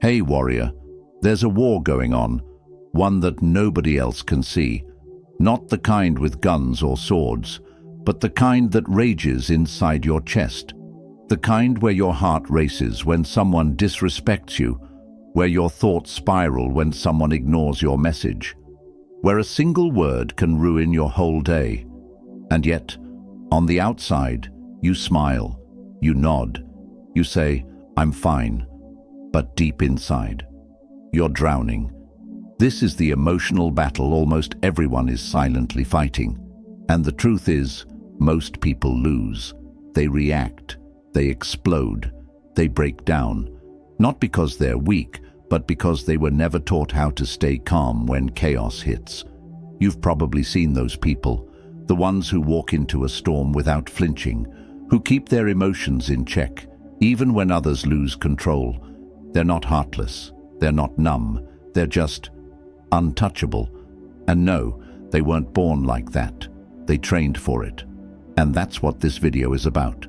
Hey warrior, there's a war going on, one that nobody else can see. Not the kind with guns or swords, but the kind that rages inside your chest. The kind where your heart races when someone disrespects you, where your thoughts spiral when someone ignores your message, where a single word can ruin your whole day. And yet, on the outside, you smile, you nod, you say, "I'm fine," but deep inside, you're drowning. This is the emotional battle almost everyone is silently fighting. And the truth is, most people lose. They react, they explode, they break down. Not because they're weak, but because they were never taught how to stay calm when chaos hits. You've probably seen those people, the ones who walk into a storm without flinching, who keep their emotions in check, even when others lose control. They're not heartless, they're not numb, they're just untouchable. And no, they weren't born like that. They trained for it. And that's what this video is about.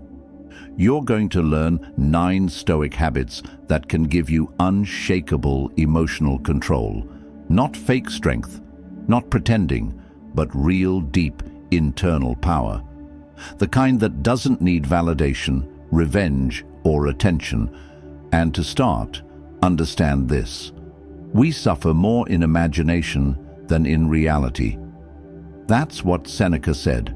You're going to learn 9 Stoic habits that can give you unshakable emotional control. Not fake strength, not pretending, but real deep internal power. The kind that doesn't need validation, revenge, or attention. And to start, understand this. We suffer more in imagination than in reality. That's what Seneca said,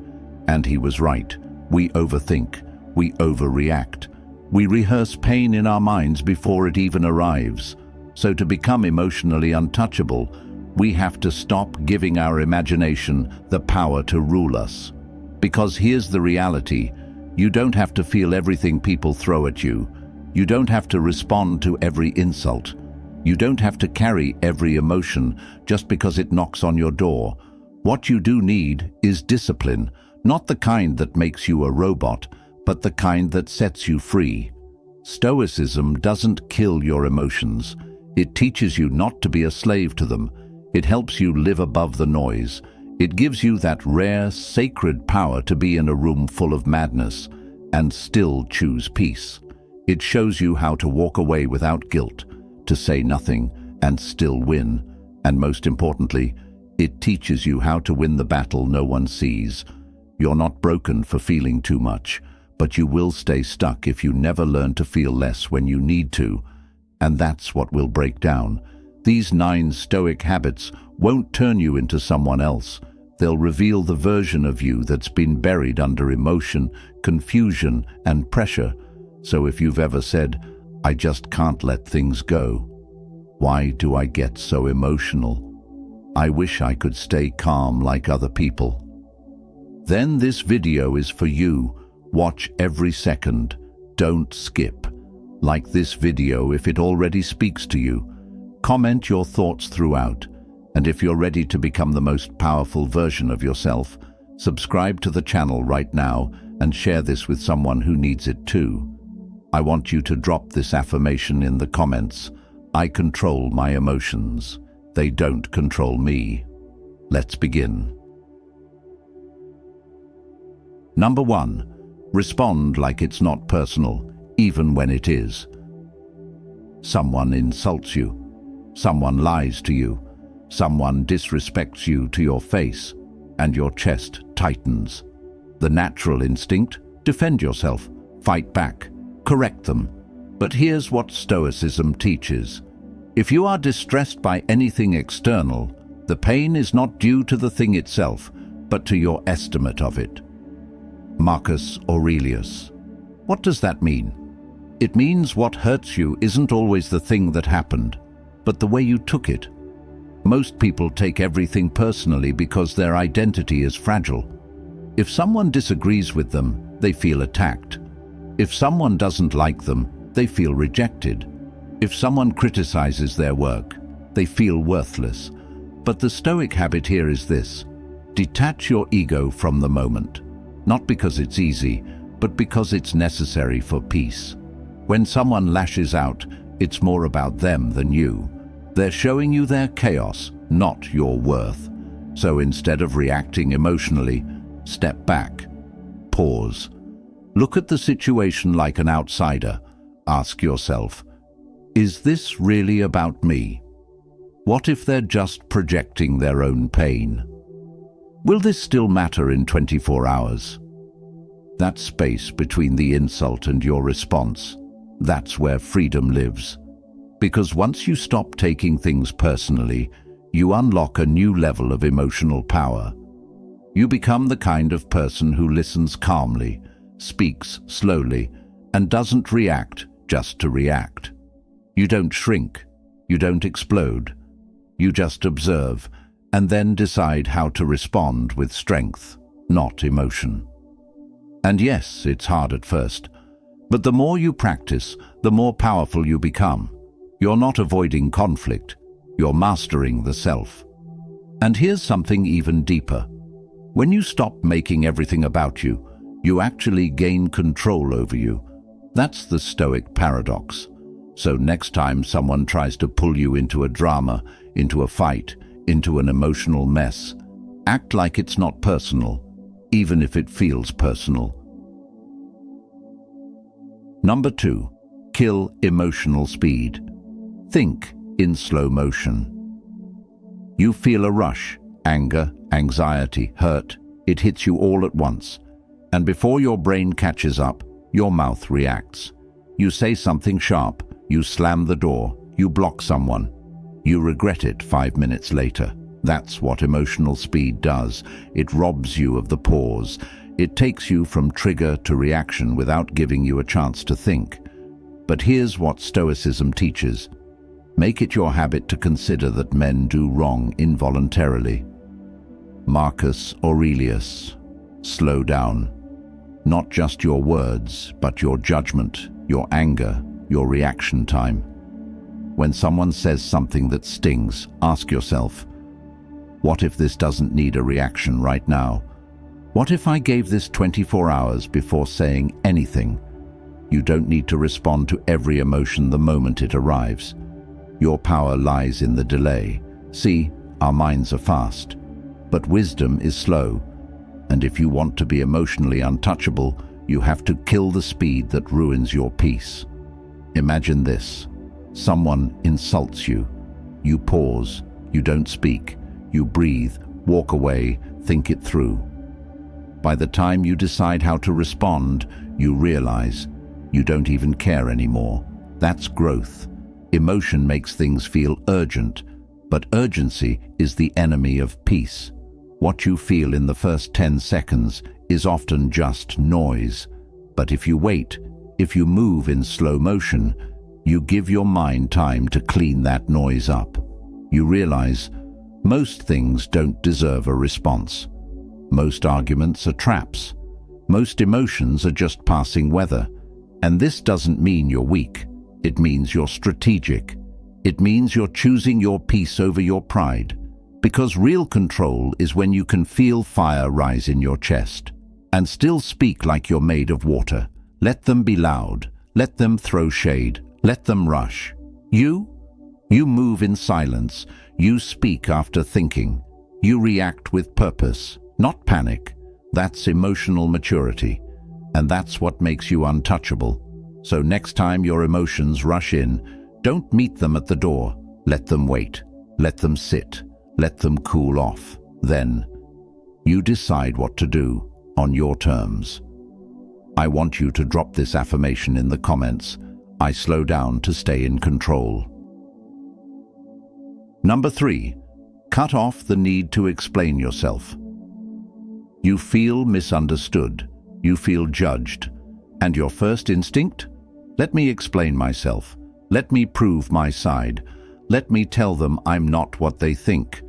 and he was right. We overthink, we overreact. We rehearse pain in our minds before it even arrives. So to become emotionally untouchable, we have to stop giving our imagination the power to rule us. Because here's the reality. You don't have to feel everything people throw at you. You don't have to respond to every insult. You don't have to carry every emotion just because it knocks on your door. What you do need is discipline, not the kind that makes you a robot, but the kind that sets you free. Stoicism doesn't kill your emotions. It teaches you not to be a slave to them. It helps you live above the noise. It gives you that rare, sacred power to be in a room full of madness and still choose peace. It shows you how to walk away without guilt, to say nothing and still win. And most importantly, it teaches you how to win the battle no one sees. You're not broken for feeling too much, but you will stay stuck if you never learn to feel less when you need to. And that's what will break down. These 9 Stoic habits won't turn you into someone else. They'll reveal the version of you that's been buried under emotion, confusion, and pressure. So if you've ever said, "I just can't let things go. Why do I get so emotional? I wish I could stay calm like other people," then this video is for you. Watch every second. Don't skip. Like this video if it already speaks to you. Comment your thoughts throughout. And if you're ready to become the most powerful version of yourself, subscribe to the channel right now and share this with someone who needs it too. I want you to drop this affirmation in the comments. I control my emotions. They don't control me. Let's begin. Number 1. Respond like it's not personal, even when it is. Someone insults you. Someone lies to you. Someone disrespects you to your face, and your chest tightens. The natural instinct: defend yourself, fight back, correct them. But here's what Stoicism teaches. If you are distressed by anything external, the pain is not due to the thing itself, but to your estimate of it. Marcus Aurelius. What does that mean? It means what hurts you isn't always the thing that happened, but the way you took it. Most people take everything personally because their identity is fragile. If someone disagrees with them, they feel attacked. If someone doesn't like them, they feel rejected. If someone criticizes their work, they feel worthless. But the Stoic habit here is this: detach your ego from the moment. Not because it's easy, but because it's necessary for peace. When someone lashes out, it's more about them than you. They're showing you their chaos, not your worth. So instead of reacting emotionally, step back. Pause. Look at the situation like an outsider. Ask yourself, Is this really about me? What if they're just projecting their own pain? Will this still matter in 24 hours? That space between the insult and your response, that's where freedom lives. Because once you stop taking things personally, you unlock a new level of emotional power. You become the kind of person who listens calmly, speaks slowly, and doesn't react just to react. You don't shrink, you don't explode. You just observe, and then decide how to respond with strength, not emotion. And yes, it's hard at first, but the more you practice, the more powerful you become. You're not avoiding conflict, you're mastering the self. And here's something even deeper. When you stop making everything about you, you actually gain control over you. That's the Stoic paradox. So next time someone tries to pull you into a drama, into a fight, into an emotional mess, act like it's not personal, even if it feels personal. Number 2, kill emotional speed. Think in slow motion. You feel a rush, anger, anxiety, hurt. It hits you all at once. And before your brain catches up, your mouth reacts. You say something sharp, you slam the door, you block someone. You regret it 5 minutes later. That's what emotional speed does. It robs you of the pause. It takes you from trigger to reaction without giving you a chance to think. But here's what Stoicism teaches. Make it your habit to consider that men do wrong involuntarily. Marcus Aurelius. Slow down. Not just your words, but your judgment, your anger, your reaction time. When someone says something that stings, ask yourself, what if this doesn't need a reaction right now? What if I gave this 24 hours before saying anything? You don't need to respond to every emotion the moment it arrives. Your power lies in the delay. See, our minds are fast, but wisdom is slow. And if you want to be emotionally untouchable, you have to kill the speed that ruins your peace. Imagine this. Someone insults you. You pause. You don't speak. You breathe, walk away, think it through. By the time you decide how to respond, you realize you don't even care anymore. That's growth. Emotion makes things feel urgent, but urgency is the enemy of peace. What you feel in the first 10 seconds is often just noise. But if you wait, if you move in slow motion, you give your mind time to clean that noise up. You realize most things don't deserve a response. Most arguments are traps. Most emotions are just passing weather. And this doesn't mean you're weak. It means you're strategic. It means you're choosing your peace over your pride. Because real control is when you can feel fire rise in your chest and still speak like you're made of water. Let them be loud. Let them throw shade. Let them rush. You move in silence. You speak after thinking. You react with purpose, not panic. That's emotional maturity. And that's what makes you untouchable. So next time your emotions rush in, don't meet them at the door. Let them wait. Let them sit. Let them cool off. Then, you decide what to do on your terms. I want you to drop this affirmation in the comments. I slow down to stay in control. Number 3, cut off the need to explain yourself. You feel misunderstood. You feel judged. And your first instinct? Let me explain myself. Let me prove my side. Let me tell them I'm not what they think.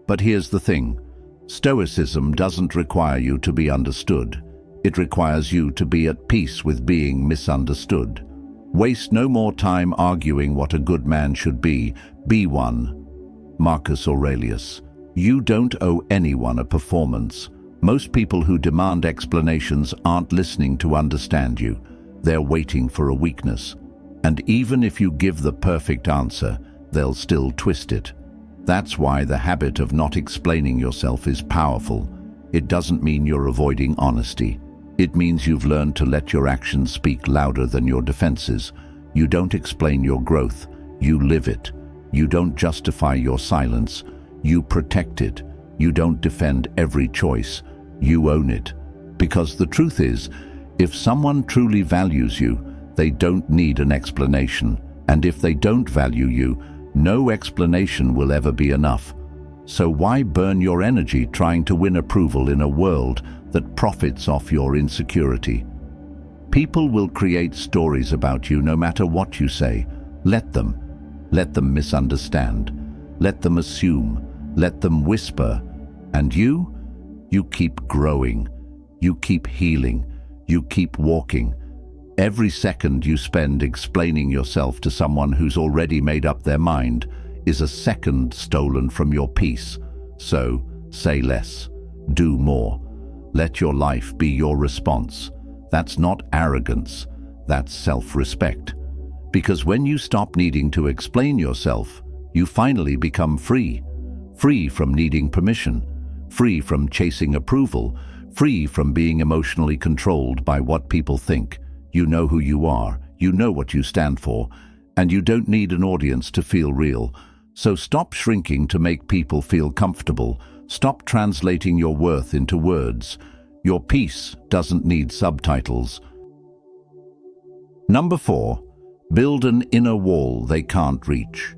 But here's the thing. Stoicism doesn't require you to be understood. It requires you to be at peace with being misunderstood. Waste no more time arguing what a good man should be. Be one. Marcus Aurelius. You don't owe anyone a performance. Most people who demand explanations aren't listening to understand you. They're waiting for a weakness. And even if you give the perfect answer, they'll still twist it. That's why the habit of not explaining yourself is powerful. It doesn't mean you're avoiding honesty. It means you've learned to let your actions speak louder than your defenses. You don't explain your growth, you live it. You don't justify your silence, you protect it. You don't defend every choice, you own it. Because the truth is, if someone truly values you, they don't need an explanation. And if they don't value you, no explanation will ever be enough. So why burn your energy trying to win approval in a world that profits off your insecurity? People will create stories about you no matter what you say. Let them. Let them misunderstand. Let them assume. Let them whisper. And you keep growing. You keep healing. You keep walking. Every second you spend explaining yourself to someone who's already made up their mind is a second stolen from your peace. So, say less. Do more. Let your life be your response. That's not arrogance. That's self-respect. Because when you stop needing to explain yourself, you finally become free. Free from needing permission. Free from chasing approval. Free from being emotionally controlled by what people think. You know who you are. You know what you stand for. And you don't need an audience to feel real. So stop shrinking to make people feel comfortable. Stop translating your worth into words. Your peace doesn't need subtitles. Number 4. Build an inner wall they can't reach.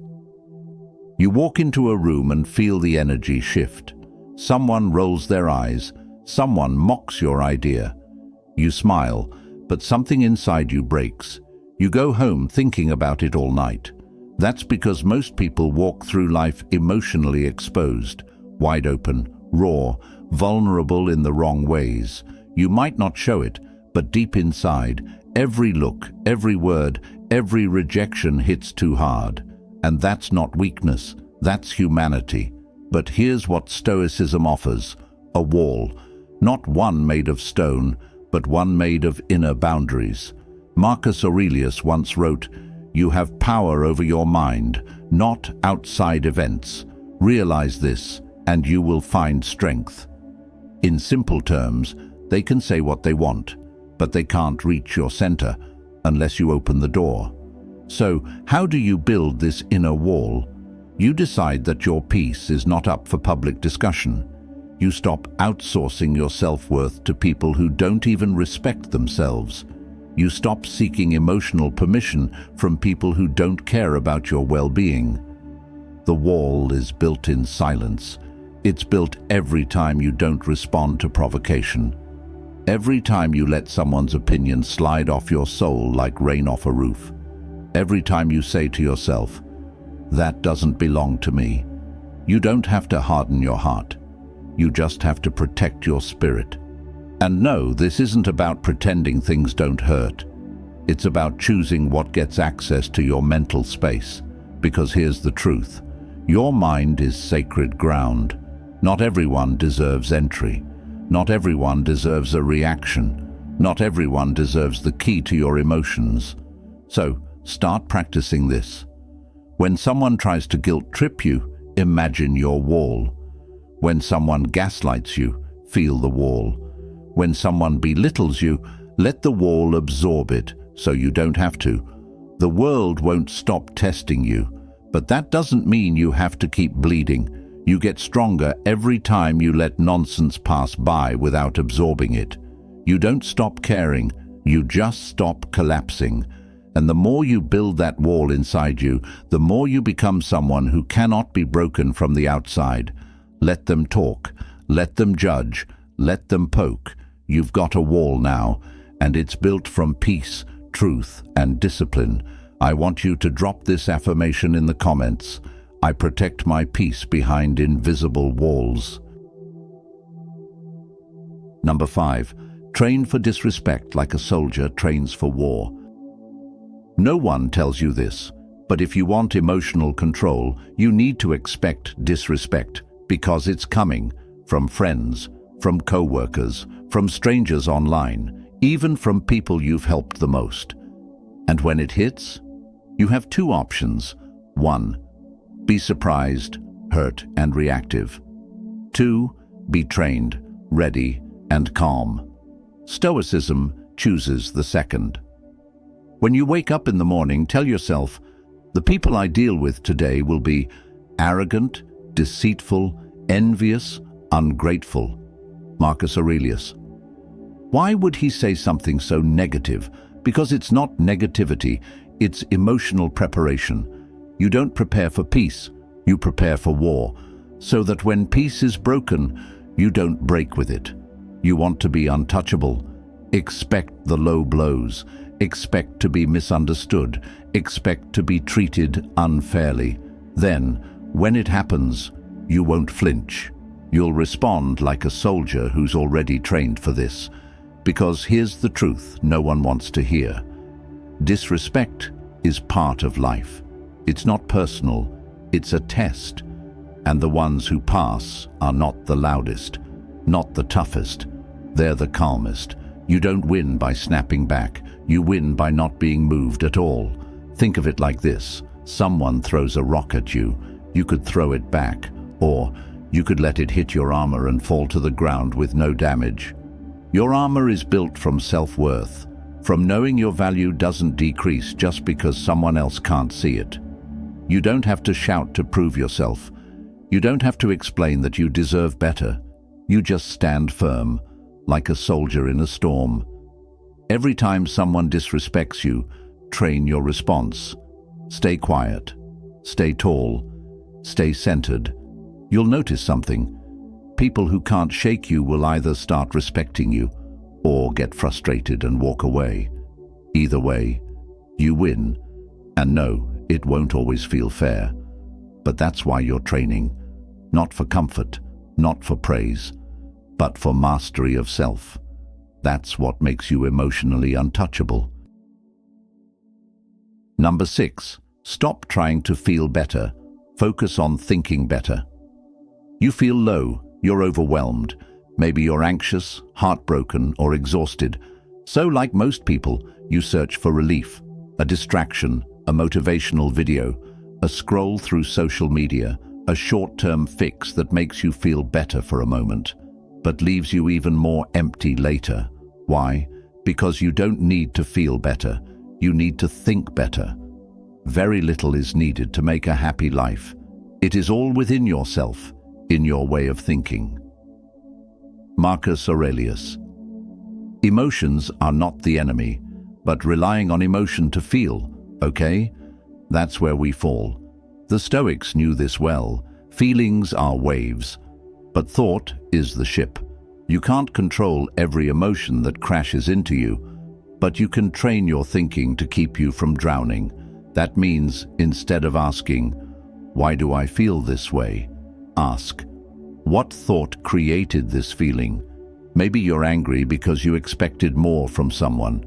You walk into a room and feel the energy shift. Someone rolls their eyes. Someone mocks your idea. You smile, but something inside you breaks. You go home thinking about it all night. That's because most people walk through life emotionally exposed, wide open, raw, vulnerable in the wrong ways. You might not show it, but deep inside, every look, every word, every rejection hits too hard. And that's not weakness, that's humanity. But here's what Stoicism offers: a wall, not one made of stone, but one made of inner boundaries. Marcus Aurelius once wrote, "You have power over your mind, not outside events. Realize this, and you will find strength." In simple terms, they can say what they want, but they can't reach your center unless you open the door. So, how do you build this inner wall? You decide that your peace is not up for public discussion. You stop outsourcing your self-worth to people who don't even respect themselves. You stop seeking emotional permission from people who don't care about your well-being. The wall is built in silence. It's built every time you don't respond to provocation. Every time you let someone's opinion slide off your soul like rain off a roof. Every time you say to yourself, "That doesn't belong to me." You don't have to harden your heart. You just have to protect your spirit. And no, this isn't about pretending things don't hurt. It's about choosing what gets access to your mental space. Because here's the truth. Your mind is sacred ground. Not everyone deserves entry. Not everyone deserves a reaction. Not everyone deserves the key to your emotions. So, start practicing this. When someone tries to guilt trip you, imagine your wall. When someone gaslights you, feel the wall. When someone belittles you, let the wall absorb it so you don't have to. The world won't stop testing you, but that doesn't mean you have to keep bleeding. You get stronger every time you let nonsense pass by without absorbing it. You don't stop caring, you just stop collapsing. And the more you build that wall inside you, the more you become someone who cannot be broken from the outside. Let them talk, let them judge, let them poke. You've got a wall now, and it's built from peace, truth, and discipline. I want you to drop this affirmation in the comments. I protect my peace behind invisible walls. Number 5. Train for disrespect like a soldier trains for war. No one tells you this, but if you want emotional control, you need to expect disrespect, because it's coming from friends, from co-workers, from strangers online, even from people you've helped the most. And when it hits, you have two options. 1. Be surprised, hurt, and reactive. 2. Be trained, ready, and calm. Stoicism chooses the second. When you wake up in the morning, tell yourself, the people I deal with today will be arrogant, deceitful, envious, ungrateful. Marcus Aurelius. Why would he say something so negative? Because it's not negativity, it's emotional preparation. You don't prepare for peace, you prepare for war, so that when peace is broken, you don't break with it. You want to be untouchable. Expect the low blows. Expect to be misunderstood. Expect to be treated unfairly. Then, when it happens, you won't flinch. You'll respond like a soldier who's already trained for this. Because here's the truth no one wants to hear. Disrespect is part of life. It's not personal, it's a test. And the ones who pass are not the loudest, not the toughest. They're the calmest. You don't win by snapping back. You win by not being moved at all. Think of it like this. Someone throws a rock at you. You could throw it back, or you could let it hit your armor and fall to the ground with no damage. Your armor is built from self-worth, from knowing your value doesn't decrease just because someone else can't see it. You don't have to shout to prove yourself. You don't have to explain that you deserve better. You just stand firm, like a soldier in a storm. Every time someone disrespects you, train your response. Stay quiet, stay tall, stay centered. You'll notice something. People who can't shake you will either start respecting you or get frustrated and walk away. Either way, you win. And no, it won't always feel fair. But that's why you're training. Not for comfort, not for praise, but for mastery of self. That's what makes you emotionally untouchable. Number 6, stop trying to feel better. Focus on thinking better. You feel low, you're overwhelmed. Maybe you're anxious, heartbroken, or exhausted. So, like most people, you search for relief, a distraction, a motivational video, a scroll through social media, a short-term fix that makes you feel better for a moment, but leaves you even more empty later. Why? Because you don't need to feel better. You need to think better. Very little is needed to make a happy life. It is all within yourself, in your way of thinking. Marcus Aurelius. Emotions are not the enemy, but relying on emotion to feel, okay? That's where we fall. The Stoics knew this well. Feelings are waves, but thought is the ship. You can't control every emotion that crashes into you, but you can train your thinking to keep you from drowning. That means, instead of asking, "Why do I feel this way?" ask, "What thought created this feeling?" Maybe you're angry because you expected more from someone.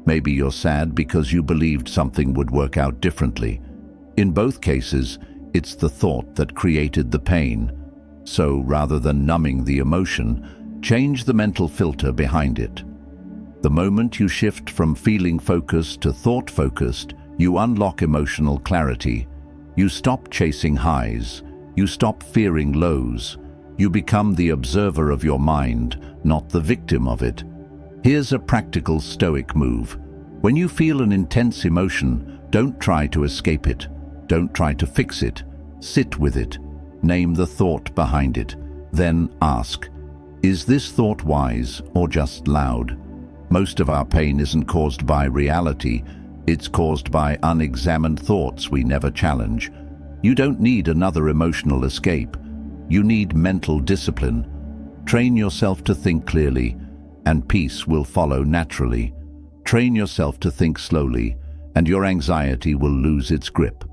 Maybe you're sad because you believed something would work out differently. In both cases, it's the thought that created the pain. So rather than numbing the emotion, change the mental filter behind it. The moment you shift from feeling focused to thought focused, you unlock emotional clarity. You stop chasing highs. You stop fearing lows. You become the observer of your mind, not the victim of it. Here's a practical Stoic move. When you feel an intense emotion, don't try to escape it. Don't try to fix it. Sit with it. Name the thought behind it. Then ask, is this thought wise or just loud? Most of our pain isn't caused by reality. It's caused by unexamined thoughts we never challenge. You don't need another emotional escape. You need mental discipline. Train yourself to think clearly, and peace will follow naturally. Train yourself to think slowly, and your anxiety will lose its grip.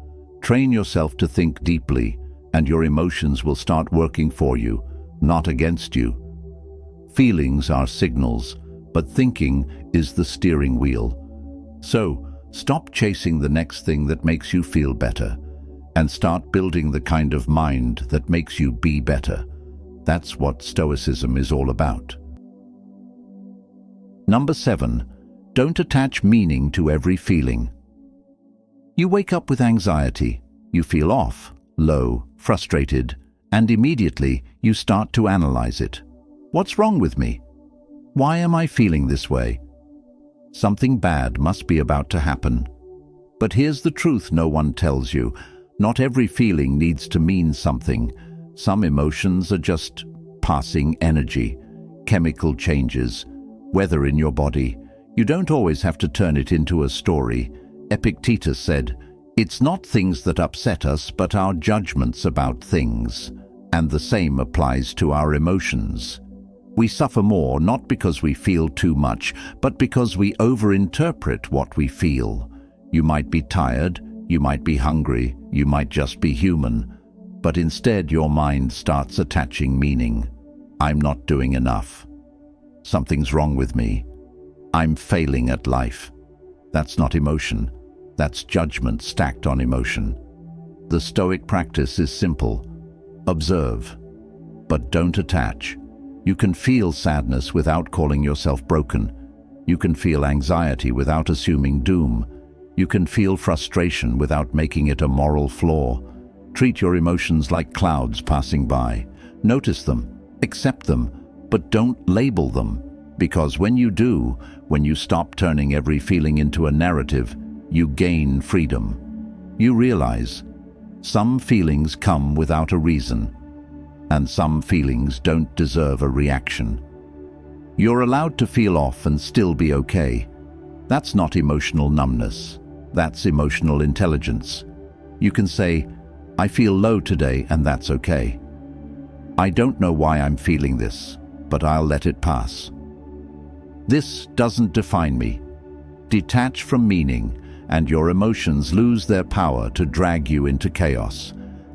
Train yourself to think deeply, and your emotions will start working for you, not against you. Feelings are signals, but thinking is the steering wheel. So, stop chasing the next thing that makes you feel better, and start building the kind of mind that makes you be better. That's what Stoicism is all about. Number 7, don't attach meaning to every feeling. You wake up with anxiety. You feel off, low, frustrated, and immediately you start to analyze it. What's wrong with me? Why am I feeling this way? Something bad must be about to happen. But here's the truth no one tells you. Not every feeling needs to mean something. Some emotions are just passing energy, chemical changes, weather in your body. You don't always have to turn it into a story. Epictetus said, "It's not things that upset us, but our judgments about things." And the same applies to our emotions. We suffer more not because we feel too much, but because we overinterpret what we feel. You might be tired, you might be hungry, you might just be human. But instead your mind starts attaching meaning. I'm not doing enough. Something's wrong with me. I'm failing at life. That's not emotion. That's judgment stacked on emotion. The Stoic practice is simple. Observe, but don't attach. You can feel sadness without calling yourself broken. You can feel anxiety without assuming doom. You can feel frustration without making it a moral flaw. Treat your emotions like clouds passing by. Notice them, accept them, but don't label them. Because when you do, when you stop turning every feeling into a narrative, you gain freedom. You realize some feelings come without a reason, and some feelings don't deserve a reaction. You're allowed to feel off and still be okay. That's not emotional numbness. That's emotional intelligence. You can say, "I feel low today, and that's okay. I don't know why I'm feeling this, but I'll let it pass. This doesn't define me." Detach from meaning, and your emotions lose their power to drag you into chaos.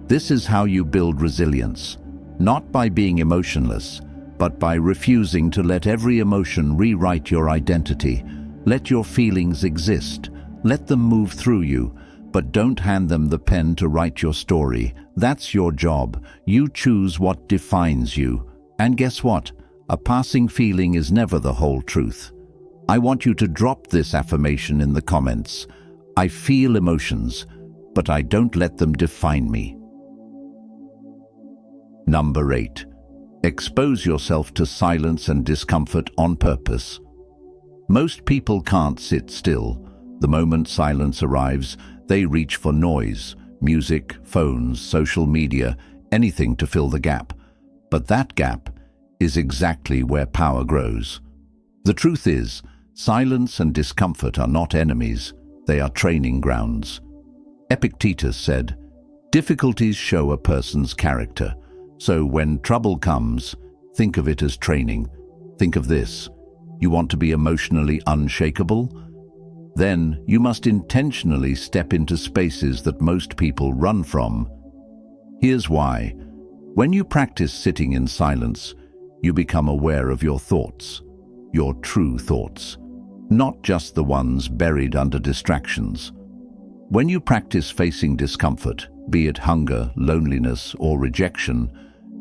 This is how you build resilience, not by being emotionless, but by refusing to let every emotion rewrite your identity. Let your feelings exist. Let them move through you, but don't hand them the pen to write your story. That's your job. You choose what defines you. And guess what? A passing feeling is never the whole truth. I want you to drop this affirmation in the comments. I feel emotions, but I don't let them define me. Number 8. Expose yourself to silence and discomfort on purpose. Most people can't sit still. The moment silence arrives, they reach for noise, music, phones, social media, anything to fill the gap. But that gap is exactly where power grows. The truth is, silence and discomfort are not enemies, they are training grounds. Epictetus said, "Difficulties show a person's character. So when trouble comes, think of it as training. Think of this. You want to be emotionally unshakable? Then you must intentionally step into spaces that most people run from. Here's why. When you practice sitting in silence, you become aware of your thoughts, your true thoughts, not just the ones buried under distractions. When you practice facing discomfort, be it hunger, loneliness, or rejection,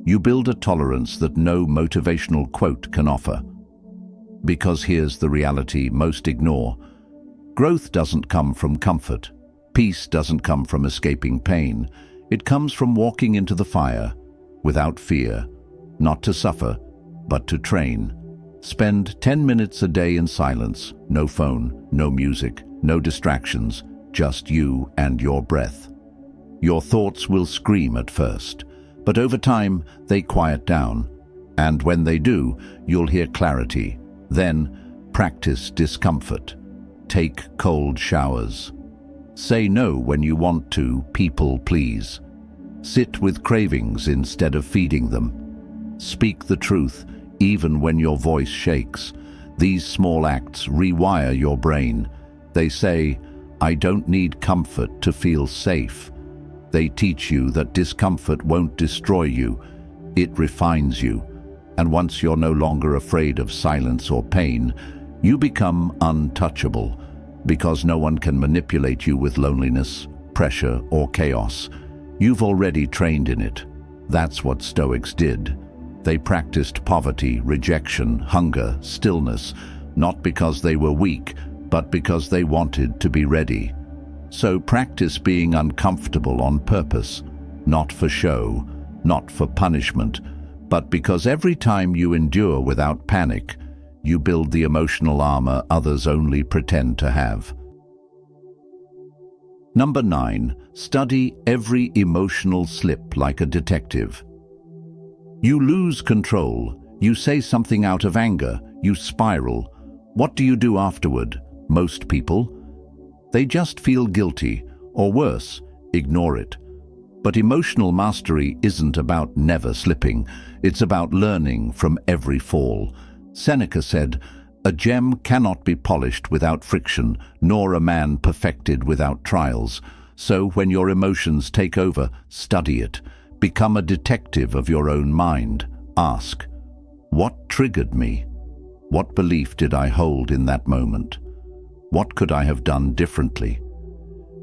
you build a tolerance that no motivational quote can offer. Because here's the reality most ignore. Growth doesn't come from comfort. Peace doesn't come from escaping pain. It comes from walking into the fire without fear, not to suffer, but to train. Spend 10 minutes a day in silence, no phone, no music, no distractions, just you and your breath. Your thoughts will scream at first, but over time they quiet down. And when they do, you'll hear clarity. Then practice discomfort. Take cold showers. Say no when you want to, people please. Sit with cravings instead of feeding them. Speak the truth, even when your voice shakes. These small acts rewire your brain. They say, "I don't need comfort to feel safe." They teach you that discomfort won't destroy you, it refines you. And once you're no longer afraid of silence or pain, you become untouchable, because no one can manipulate you with loneliness, pressure, or chaos. You've already trained in it. That's what Stoics did. They practiced poverty, rejection, hunger, stillness, not because they were weak, but because they wanted to be ready. So practice being uncomfortable on purpose, not for show, not for punishment, but because every time you endure without panic, you build the emotional armor others only pretend to have. Number 9, study every emotional slip like a detective. You lose control, you say something out of anger, you spiral. What do you do afterward? Most people? They just feel guilty, or worse, ignore it. But emotional mastery isn't about never slipping, it's about learning from every fall. Seneca said, "A gem cannot be polished without friction, nor a man perfected without trials." So when your emotions take over, study it. Become a detective of your own mind. Ask, what triggered me? What belief did I hold in that moment? What could I have done differently?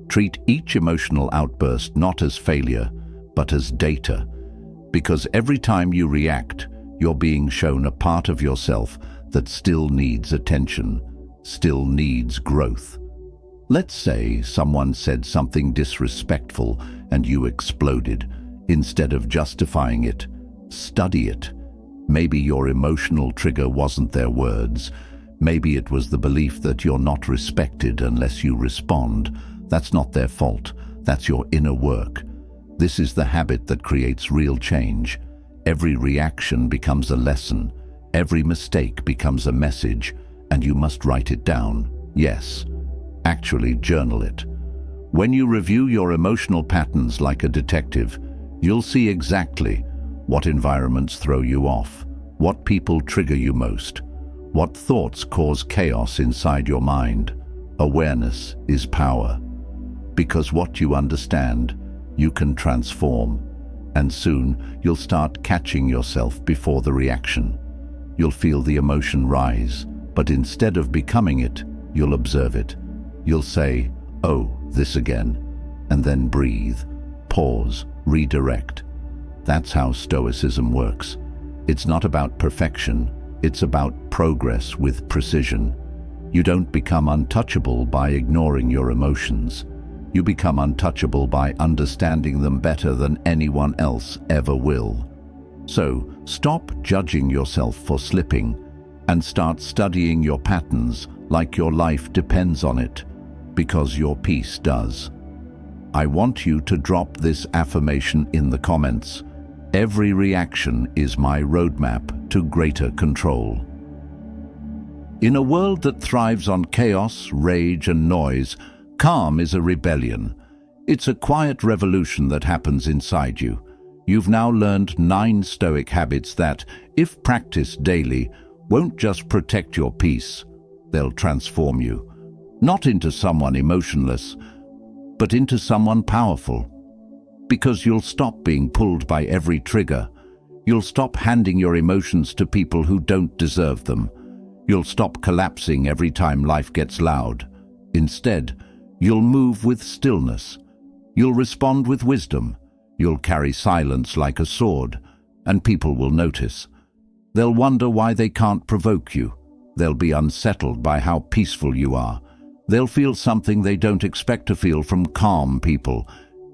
Treat each emotional outburst not as failure, but as data. Because every time you react, you're being shown a part of yourself that still needs attention, still needs growth. Let's say someone said something disrespectful and you exploded. Instead of justifying it, study it. Maybe your emotional trigger wasn't their words. Maybe it was the belief that you're not respected unless you respond. That's not their fault. That's your inner work. This is the habit that creates real change. Every reaction becomes a lesson. Every mistake becomes a message, and you must write it down. Yes, actually journal it. When you review your emotional patterns like a detective, you'll see exactly what environments throw you off, what people trigger you most, what thoughts cause chaos inside your mind. Awareness is power. Because what you understand, you can transform. And soon, you'll start catching yourself before the reaction. You'll feel the emotion rise, but instead of becoming it, you'll observe it. You'll say, "Oh, this again," and then breathe, pause, redirect. That's how Stoicism works. It's not about perfection, it's about progress with precision. You don't become untouchable by ignoring your emotions. You become untouchable by understanding them better than anyone else ever will. So, stop judging yourself for slipping and start studying your patterns like your life depends on it, because your peace does. I want you to drop this affirmation in the comments. Every reaction is my roadmap to greater control. In a world that thrives on chaos, rage, and noise, calm is a rebellion. It's a quiet revolution that happens inside you. You've now learned 9 Stoic habits that, if practiced daily, won't just protect your peace, they'll transform you. Not into someone emotionless, but into someone powerful. Because you'll stop being pulled by every trigger. You'll stop handing your emotions to people who don't deserve them. You'll stop collapsing every time life gets loud. Instead, you'll move with stillness. You'll respond with wisdom. You'll carry silence like a sword, and people will notice. They'll wonder why they can't provoke you. They'll be unsettled by how peaceful you are. They'll feel something they don't expect to feel from calm people: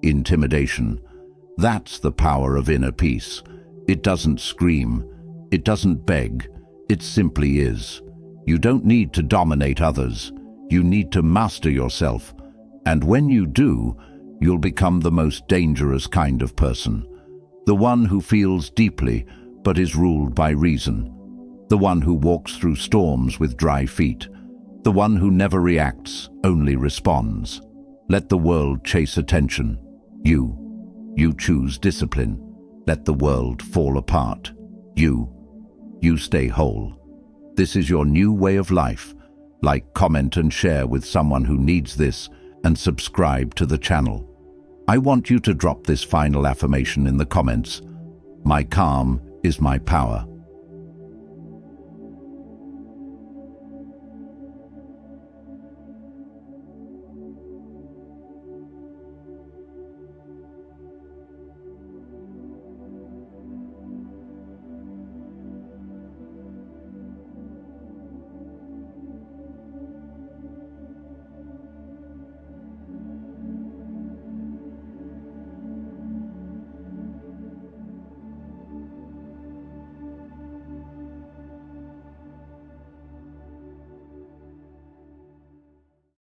intimidation. That's the power of inner peace. It doesn't scream. It doesn't beg. It simply is. You don't need to dominate others. You need to master yourself. And when you do, you'll become the most dangerous kind of person. The one who feels deeply but is ruled by reason. The one who walks through storms with dry feet. The one who never reacts, only responds. Let the world chase attention. You choose discipline. Let the world fall apart. You stay whole. This is your new way of life. Like, comment and share with someone who needs this, and subscribe to the channel. I want you to drop this final affirmation in the comments. My calm is my power.